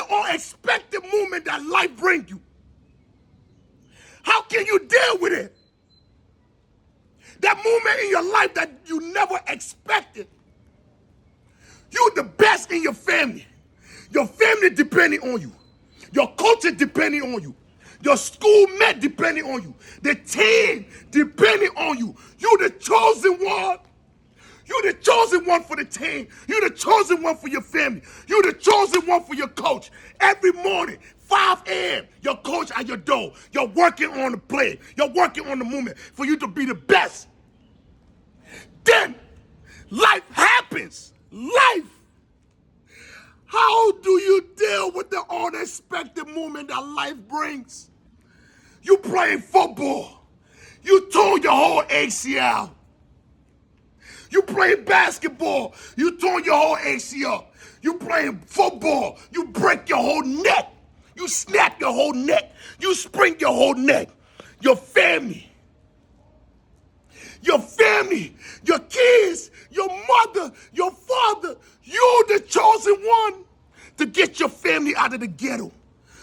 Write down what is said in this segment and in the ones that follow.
the unexpected moment that life brings you. How can you deal with it? That moment in your life that you never expected. You're the best in your family. Your family depending on you. Your culture depending on you. Your schoolmate depending on you. The team depending on you. You're the chosen one. You're the chosen one for the team. You're the chosen one for your family. You're the chosen one for your coach. Every morning, 5 a.m., your coach at your door. You're working on the play. You're working on the movement for you to be the best. Then, life happens. Life. How do you deal with the unexpected moment that life brings? You playing football. You tore your whole ACL. You playing basketball. You tore your whole ACL. You playing football. You break your whole neck. You snap your whole neck. You sprain your whole neck. Your family. Your family, your kids, your mother, your father, you're the chosen one to get your family out of the ghetto.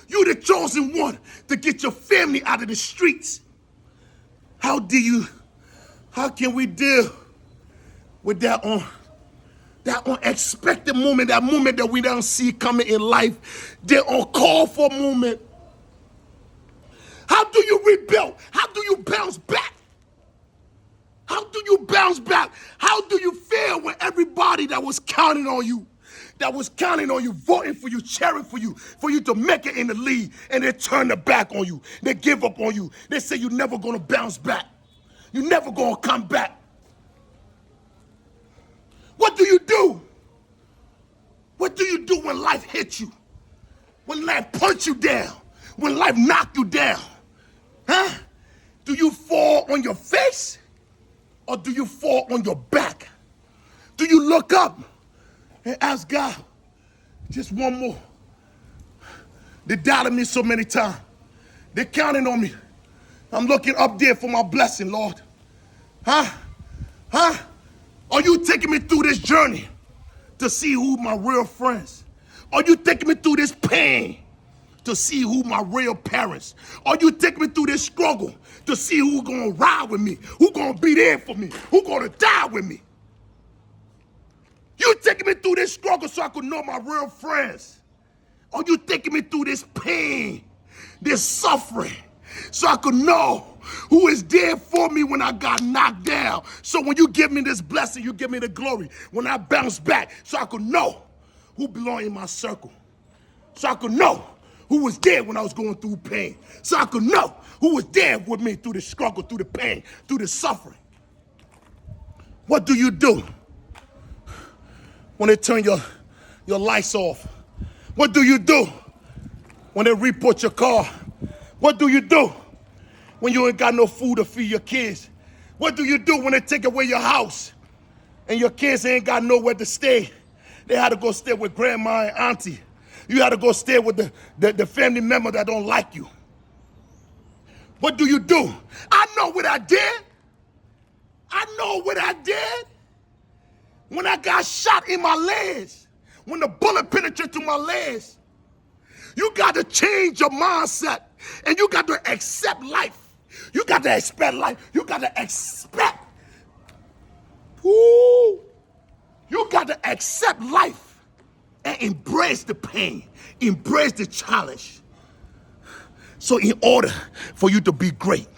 You're the chosen one to get your family out of the streets. How can we deal with that unexpected moment, that moment that we don't see coming in life, the uncalled for moment? How do you rebuild? How do you bounce back? How do you bounce back? How do you feel when everybody that was counting on you, voting for you, cheering for you to make it in the league, and they turn their back on you, they give up on you, they say you're never gonna bounce back, you're never gonna come back? What do you do? What do you do when life hits you? When life punch you down? When life knock you down? Huh? Do you fall on your face? Or do you fall on your back? Do you look up and ask God, just one more? They doubted me so many times. They counting on me. I'm looking up there for my blessing, Lord. Huh? Are you taking me through this journey to see who my real friends? Are you taking me through this pain to see who my real parents? Are you taking me through this struggle to see who's gonna ride with me, who's gonna be there for me, who's gonna die with me? You taking me through this struggle so I could know my real friends? Are you taking me through this pain, this suffering, so I could know who is there for me when I got knocked down? So when you give me this blessing, you give me the glory. When I bounce back, so I could know who belong in my circle. So I could know who was there when I was going through pain. So I could know who was there with me through the struggle, through the pain, through the suffering. What do you do when they turn your lights off? What do you do when they report your car? What do you do when you ain't got no food to feed your kids? What do you do when they take away your house and your kids ain't got nowhere to stay? They had to go stay with grandma and auntie. You had to go stay with the family member that don't like you. What do you do? I know what I did. I know what I did. When I got shot in my legs, when the bullet penetrated to my legs, you got to change your mindset and you got to accept life. You got to expect life. You got to expect. Ooh. You got to accept life. And embrace the pain, embrace the challenge. So in order for you to be great,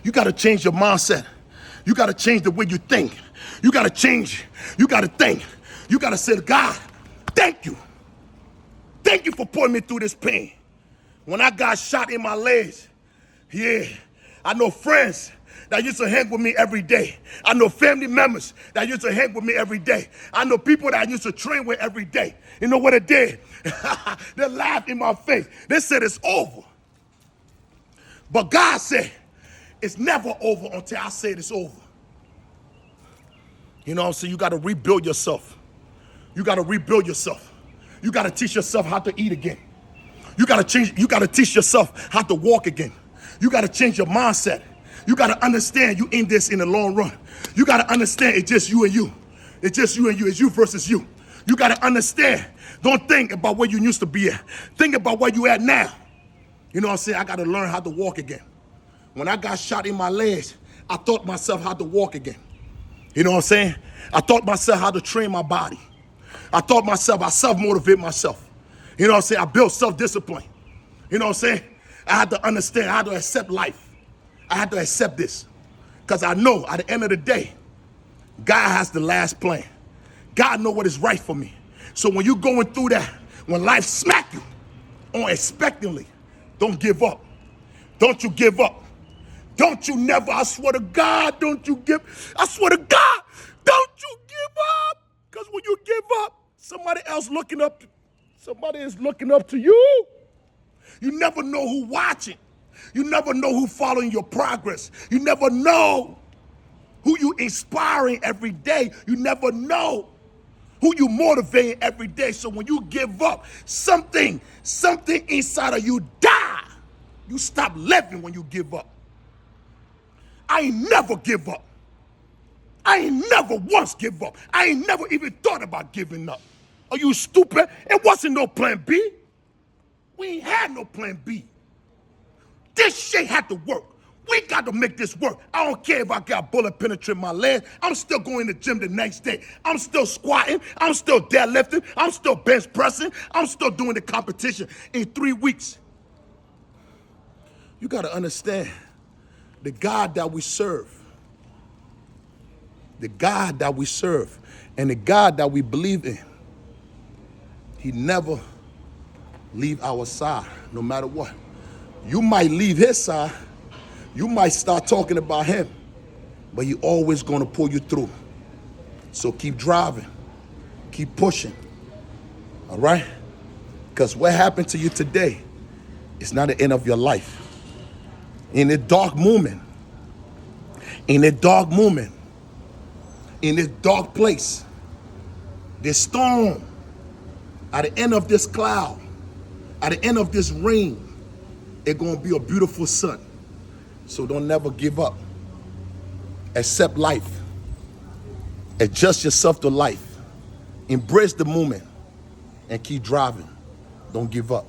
you got to change your mindset. You got to change the way you think. You got to change. You got to think. You got to say to God, thank you. Thank you for putting me through this pain. When I got shot in my legs, I know friends that used to hang with me every day. I know family members that used to hang with me every day. I know people that I used to train with every day. You know what it did? They laughed in my face. They said it's over. But God said, it's never over until I say it's over. You know what I'm saying? You got to rebuild yourself. You got to rebuild yourself. You got to teach yourself how to eat again. You got to teach yourself how to walk again. You got to change your mindset. You got to understand you in this in the long run. You got to understand it's just you and you. It's just you and you. It's you versus you. You got to understand Don't think about where you used to be at. Think about where you at now. You know what I'm saying? I got to learn how to walk again. When I got shot in my legs, I taught myself how to walk again. You know what I'm saying? I taught myself how to train my body. I taught myself, I self-motivate myself. You know what I'm saying? I built self-discipline. You know what I'm saying? I had to understand, I had to accept life. I had to accept this. Because I know at the end of the day, God has the last plan. God knows what is right for me. So when you're going through that, when life smack you unexpectedly, don't give up. Don't you give up. Don't you never, I swear to God, don't you give, I swear to God, don't you give up. Because when you give up, somebody is looking up to you. You never know who watching. You never know who following your progress. You never know who you inspiring every day. You never know who you motivating every day. So when you give up, something inside of you die. You stop living when you give up. I ain't never give up. I ain't never once give up. I ain't never even thought about giving up. Are you stupid? It wasn't no plan B. We ain't had no plan B. This shit had to work. We got to make this work. I don't care if I got bullet penetrating my leg. I'm still going to the gym the next day. I'm still squatting. I'm still deadlifting. I'm still bench pressing. I'm still doing the competition in 3 weeks. You got to understand the God that we serve. The God that we serve and the God that we believe in. He never leave our side, no matter what. You might leave his side. You might start talking about him, but he always going to pull you through. So keep driving. Keep pushing. All right? Because what happened to you today is not the end of your life. In a dark moment, in a dark moment, in this dark place, this storm, at the end of this cloud, at the end of this rain, it's going to be a beautiful sun. So don't never give up. Accept life. Adjust yourself to life. Embrace the moment and keep driving. Don't give up.